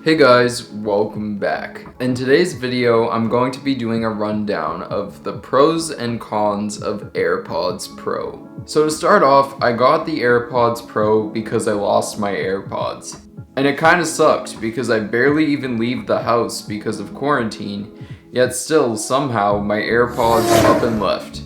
Hey guys, welcome back. In today's video, I'm going to be doing a rundown of the pros and cons of AirPods Pro. So to start off, I got the AirPods Pro because I lost my AirPods. And it kind of sucked because I barely even leave the house because of quarantine, yet still somehow my AirPods up and left.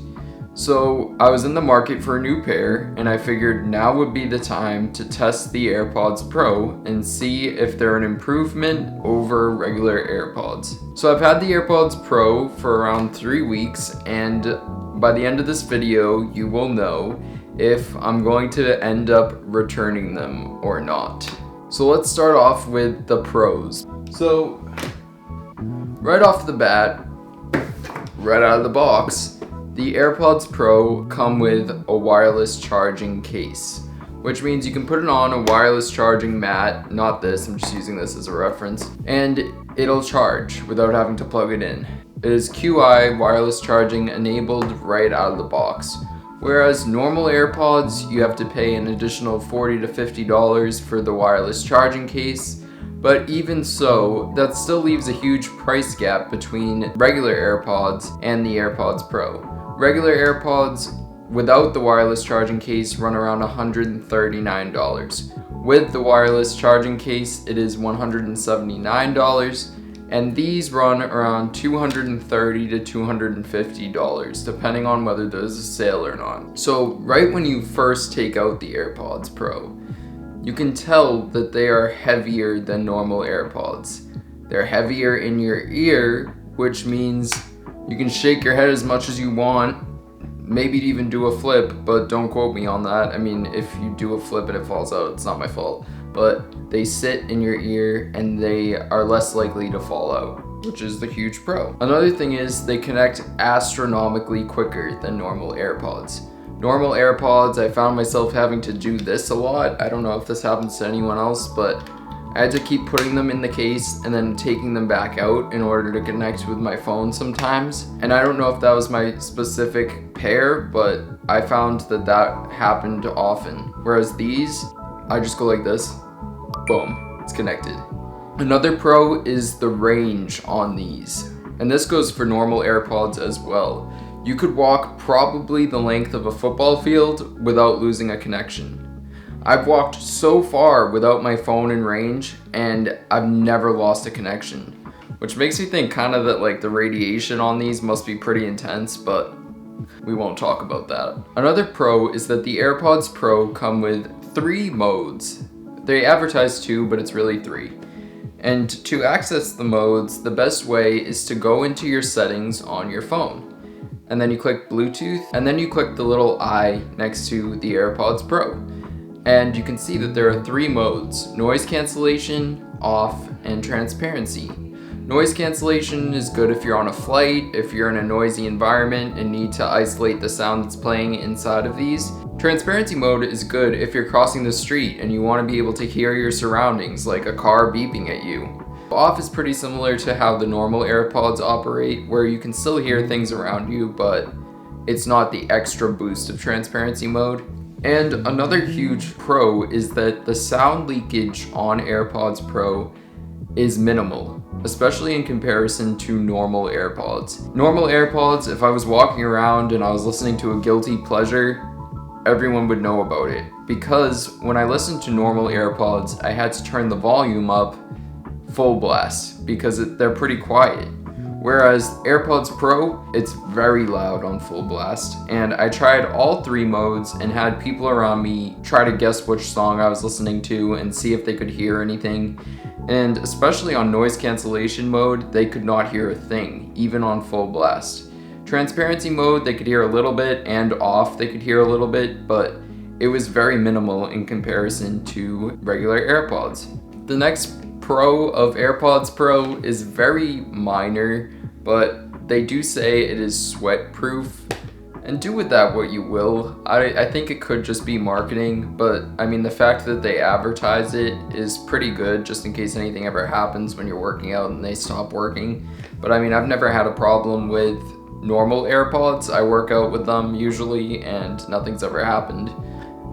So I was in the market for a new pair, and I figured now would be the time to test the AirPods Pro and see if they're an improvement over regular AirPods. So I've had the AirPods Pro for around 3 weeks, and by the end of this video, you will know if I'm going to end up returning them or not. So let's start off with the pros. So right off the bat, right out of the box, the AirPods Pro come with a wireless charging case, which means you can put it on a wireless charging mat, not this, I'm just using this as a reference, and it'll charge without having to plug it in. It is QI wireless charging enabled right out of the box, whereas normal AirPods, you have to pay an additional $40 to $50 for the wireless charging case. But even so, that still leaves a huge price gap between regular AirPods and the AirPods Pro. Regular AirPods without the wireless charging case run around $139. With the wireless charging case, it is $179, and these run around $230 to $250, depending on whether there's a sale or not. So right when you first take out the AirPods Pro, you can tell that they are heavier than normal AirPods. They're heavier in your ear, which means you can shake your head as much as you want, maybe even do a flip, but don't quote me on that. I mean, if you do a flip and it falls out, it's not my fault. But they sit in your ear and they are less likely to fall out, which is the huge pro. Another thing is they connect astronomically quicker than normal AirPods. Normal AirPods, I found myself having to do this a lot. I don't know if this happens to anyone else, but I had to keep putting them in the case and then taking them back out in order to connect with my phone sometimes. And I don't know if that was my specific pair, but I found that that happened often. Whereas these, I just go like this, boom, it's connected. Another pro is the range on these. And this goes for normal AirPods as well. You could walk probably the length of a football field without losing a connection. I've walked so far without my phone in range, and I've never lost a connection, which makes me think kind of that like the radiation on these must be pretty intense, but we won't talk about that. Another pro is that the AirPods Pro come with 3 modes. They advertise 2, but it's really 3. And to access the modes, the best way is to go into your settings on your phone. And then you click Bluetooth, and then you click the little eye next to the AirPods Pro. And you can see that there are 3 modes: noise cancellation, off, and transparency. Noise cancellation is good if you're on a flight, if you're in a noisy environment and need to isolate the sound that's playing inside of these. Transparency mode is good if you're crossing the street and you want to be able to hear your surroundings, like a car beeping at you. Off is pretty similar to how the normal AirPods operate, where you can still hear things around you, but it's not the extra boost of transparency mode. And another huge pro is that the sound leakage on AirPods Pro is minimal, especially in comparison to normal AirPods. Normal AirPods, if I was walking around and I was listening to a guilty pleasure, everyone would know about it. Because when I listened to normal AirPods, I had to turn the volume up full blast because they're pretty quiet. Whereas AirPods Pro, it's very loud on full blast. And I tried all 3 modes and had people around me try to guess which song I was listening to and see if they could hear anything. And especially on noise cancellation mode, they could not hear a thing, even on full blast. Transparency mode, they could hear a little bit, and off, they could hear a little bit, but it was very minimal in comparison to regular AirPods. The next pro of AirPods Pro is very minor, but they do say it is sweat proof, and do with that what you will. I think it could just be marketing, but I mean the fact that they advertise it is pretty good just in case anything ever happens when you're working out and they stop working. But I mean, I've never had a problem with normal AirPods. I work out with them usually and nothing's ever happened.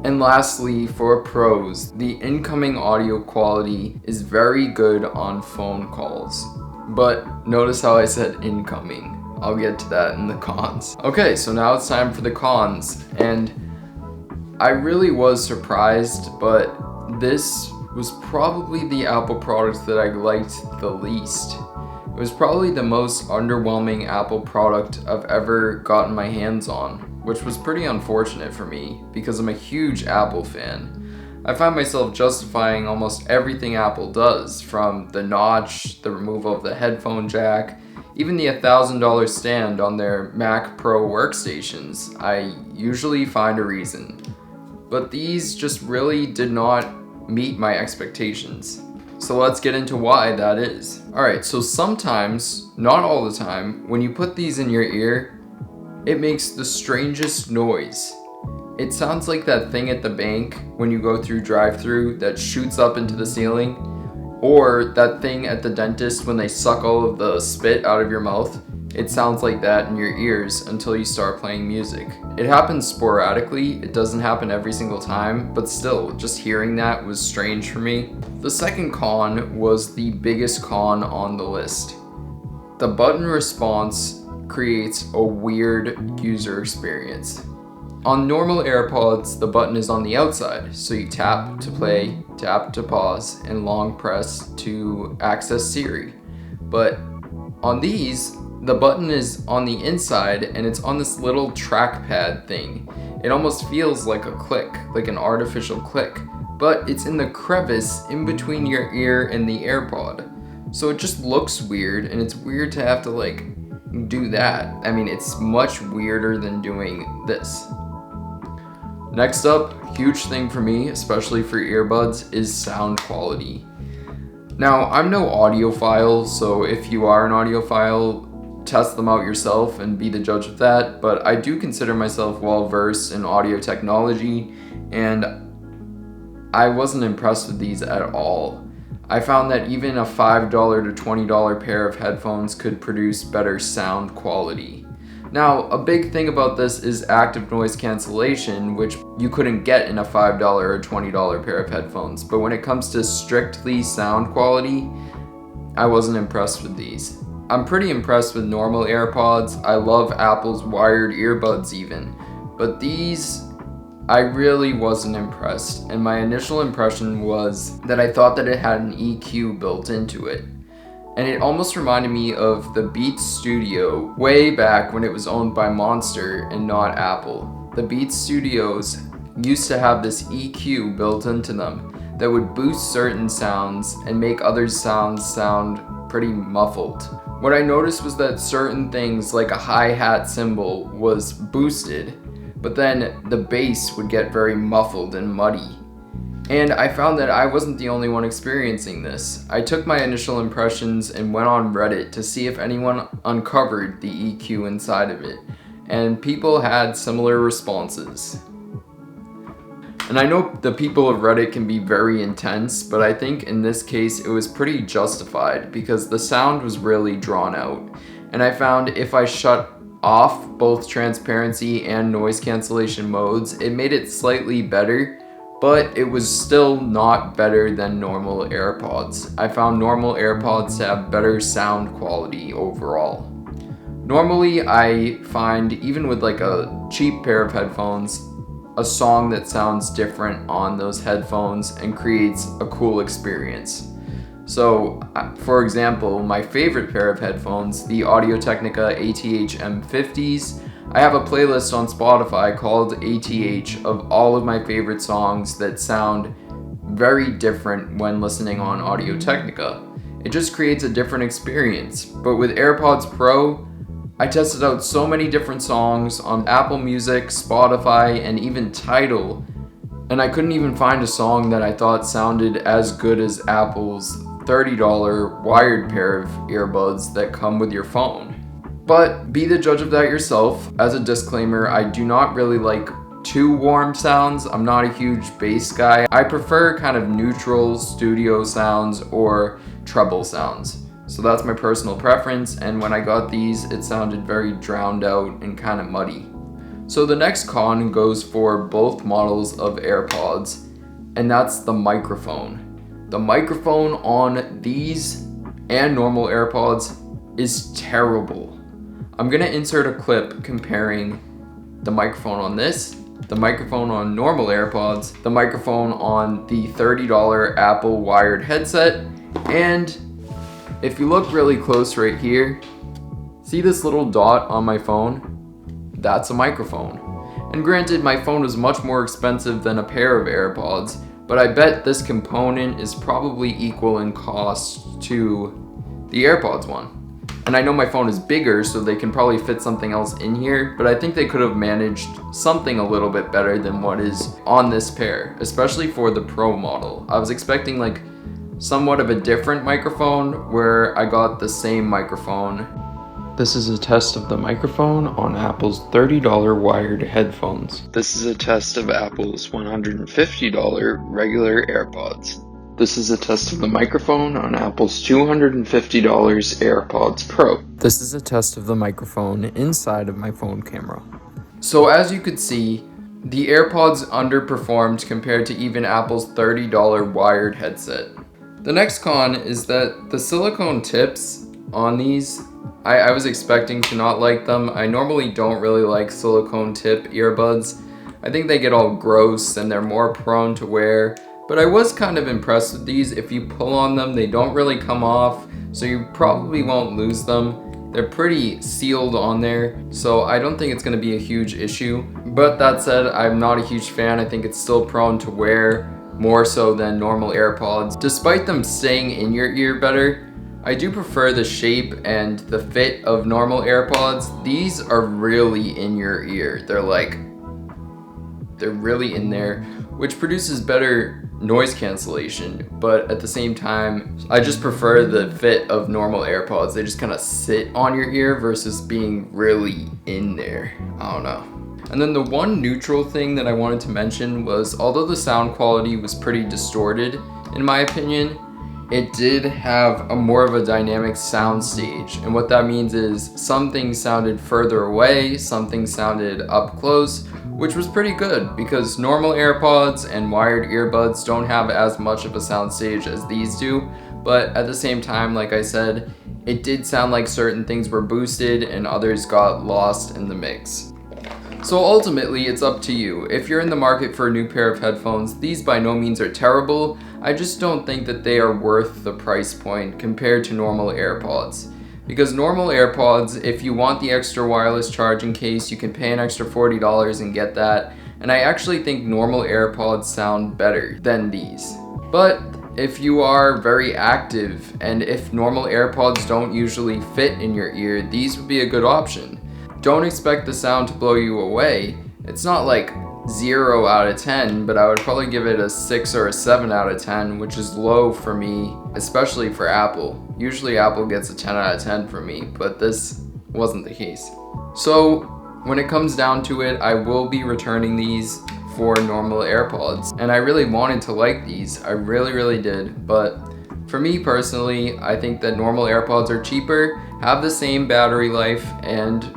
And lastly, for pros, the incoming audio quality is very good on phone calls. But notice how I said incoming. I'll get to that in the cons. Okay, so now it's time for the cons. And I really was surprised, but this was probably the Apple product that I liked the least. It was probably the most underwhelming Apple product I've ever gotten my hands on, which was pretty unfortunate for me because I'm a huge Apple fan. I find myself justifying almost everything Apple does, from the notch, the removal of the headphone jack, even the $1,000 stand on their Mac Pro workstations. I usually find a reason. But these just really did not meet my expectations. So let's get into why that is. Alright, so sometimes, not all the time, when you put these in your ear, it makes the strangest noise. It sounds like that thing at the bank when you go through drive-thru that shoots up into the ceiling, or that thing at the dentist when they suck all of the spit out of your mouth. It sounds like that in your ears until you start playing music. It happens sporadically, it doesn't happen every single time, but still, just hearing that was strange for me. The second con was the biggest con on the list. The button response creates a weird user experience. On normal AirPods, the button is on the outside, so you tap to play, tap to pause, and long press to access Siri. But on these, the button is on the inside and it's on this little trackpad thing. It almost feels like a click, like an artificial click, but it's in the crevice in between your ear and the AirPod. So it just looks weird, and it's weird to have to do that. I mean, it's much weirder than doing this. Next up, huge thing for me, especially for earbuds, is sound quality. Now, I'm no audiophile, so if you are an audiophile, test them out yourself and be the judge of that, but I do consider myself well versed in audio technology, and I wasn't impressed with these at all. I found that even a $5 to $20 pair of headphones could produce better sound quality. Now, a big thing about this is active noise cancellation, which you couldn't get in a $5 or $20 pair of headphones. But when it comes to strictly sound quality, I wasn't impressed with these. I'm pretty impressed with normal AirPods. I love Apple's wired earbuds even. But these, I really wasn't impressed. And my initial impression was that I thought that it had an EQ built into it. And it almost reminded me of the Beats Studio way back when it was owned by Monster and not Apple. The Beats Studios used to have this EQ built into them that would boost certain sounds and make other sounds sound pretty muffled. What I noticed was that certain things like a hi-hat cymbal was boosted, but then the bass would get very muffled and muddy. And I found that I wasn't the only one experiencing this. I took my initial impressions and went on Reddit to see if anyone uncovered the EQ inside of it, and people had similar responses. And I know the people of Reddit can be very intense, but I think in this case it was pretty justified because the sound was really drawn out. And I found if I shut off both transparency and noise cancellation modes, it made it slightly better, but it was still not better than normal AirPods. I found normal AirPods to have better sound quality overall. Normally, I find, even with like a cheap pair of headphones, a song that sounds different on those headphones and creates a cool experience. So, for example, my favorite pair of headphones, the Technica ATH M50s, I have a playlist on Spotify called ATH of all of my favorite songs that sound very different when listening on Audio-Technica. It just creates a different experience. But with AirPods Pro, I tested out so many different songs on Apple Music, Spotify, and even Tidal, and I couldn't even find a song that I thought sounded as good as Apple's $30 wired pair of earbuds that come with your phone. But be the judge of that yourself. As a disclaimer, I do not really like too warm sounds. I'm not a huge bass guy. I prefer kind of neutral studio sounds or treble sounds. So that's my personal preference, and when I got these, it sounded very drowned out and kind of muddy. So the next con goes for both models of AirPods, and that's the microphone. The microphone on these and normal AirPods is terrible. I'm gonna insert a clip comparing the microphone on this, the microphone on normal AirPods, the microphone on the $30 Apple wired headset, and if you look really close right here, see this little dot on my phone? That's a microphone. And granted, my phone is much more expensive than a pair of AirPods, but I bet this component is probably equal in cost to the AirPods one. And I know my phone is bigger, so they can probably fit something else in here, but I think they could have managed something a little bit better than what is on this pair, especially for the Pro model. I was expecting like somewhat of a different microphone where I got the same microphone. This is a test of the microphone on Apple's $30 wired headphones. This is a test of Apple's $150 regular AirPods. This is a test of the microphone on Apple's $250 AirPods Pro. This is a test of the microphone inside of my phone camera. So as you could see, the AirPods underperformed compared to even Apple's $30 wired headset. The next con is that the silicone tips on these, I was expecting to not like them. I normally don't really like silicone tip earbuds. I think they get all gross and they're more prone to wear, but I was kind of impressed with these. If you pull on them, they don't really come off, so you probably won't lose them. They're pretty sealed on there, so I don't think it's going to be a huge issue. But that said, I'm not a huge fan. I think it's still prone to wear, more so than normal AirPods. Despite them staying in your ear better, I do prefer the shape and the fit of normal AirPods. These are really in your ear. They're really in there, which produces better noise cancellation. But at the same time, I just prefer the fit of normal AirPods. They just kind of sit on your ear versus being really in there. I don't know. And then the one neutral thing that I wanted to mention was, although the sound quality was pretty distorted, in my opinion, it did have a more of a dynamic sound stage. And what that means is some things sounded further away, some things sounded up close, which was pretty good because normal AirPods and wired earbuds don't have as much of a sound stage as these do. But at the same time, like I said, it did sound like certain things were boosted and others got lost in the mix. So ultimately, it's up to you. If you're in the market for a new pair of headphones, these by no means are terrible. I just don't think that they are worth the price point compared to normal AirPods. Because normal AirPods, if you want the extra wireless charging case, you can pay an extra $40 and get that. And I actually think normal AirPods sound better than these. But if you are very active and if normal AirPods don't usually fit in your ear, these would be a good option. Don't expect the sound to blow you away. It's not like 0 out of 10, but I would probably give it a 6 or a 7 out of 10, which is low for me, especially for Apple. Usually Apple gets a 10 out of 10 for me, but this wasn't the case. So when it comes down to it, I will be returning these for normal AirPods. And I really wanted to like these, I really did, but for me personally, I think that normal AirPods are cheaper, have the same battery life, and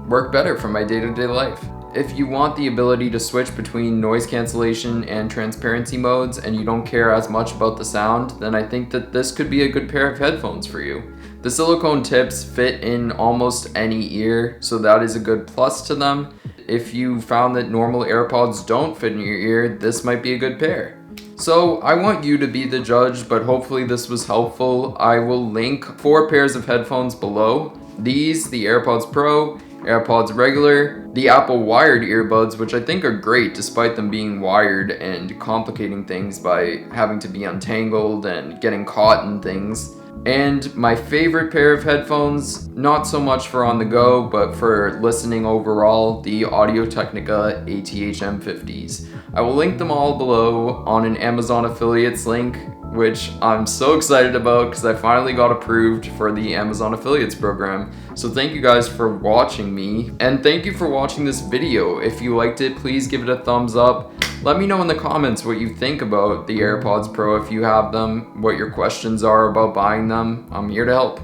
work better for my day-to-day life. If you want the ability to switch between noise cancellation and transparency modes and you don't care as much about the sound, then I think that this could be a good pair of headphones for you. The silicone tips fit in almost any ear, so that is a good plus to them. If you found that normal AirPods don't fit in your ear, this might be a good pair. So I want you to be the judge, but hopefully this was helpful. I will link 4 pairs of headphones below. These, the AirPods Pro, AirPods regular, the Apple wired earbuds, which I think are great despite them being wired and complicating things by having to be untangled and getting caught in things. And my favorite pair of headphones, not so much for on the go, but for listening overall, the Technica ATH M50X. I will link them all below on an Amazon affiliates link, which I'm so excited about because I finally got approved for the Amazon affiliates program. So thank you guys for watching me, and thank you for watching this video. If you liked it, please give it a thumbs up. Let me know in the comments what you think about the AirPods Pro if you have them, what your questions are about buying them. I'm here to help.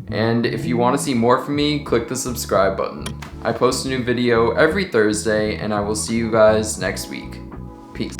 And if you want to see more from me, click the subscribe button. I post a new video every Thursday, and I will see you guys next week. Peace.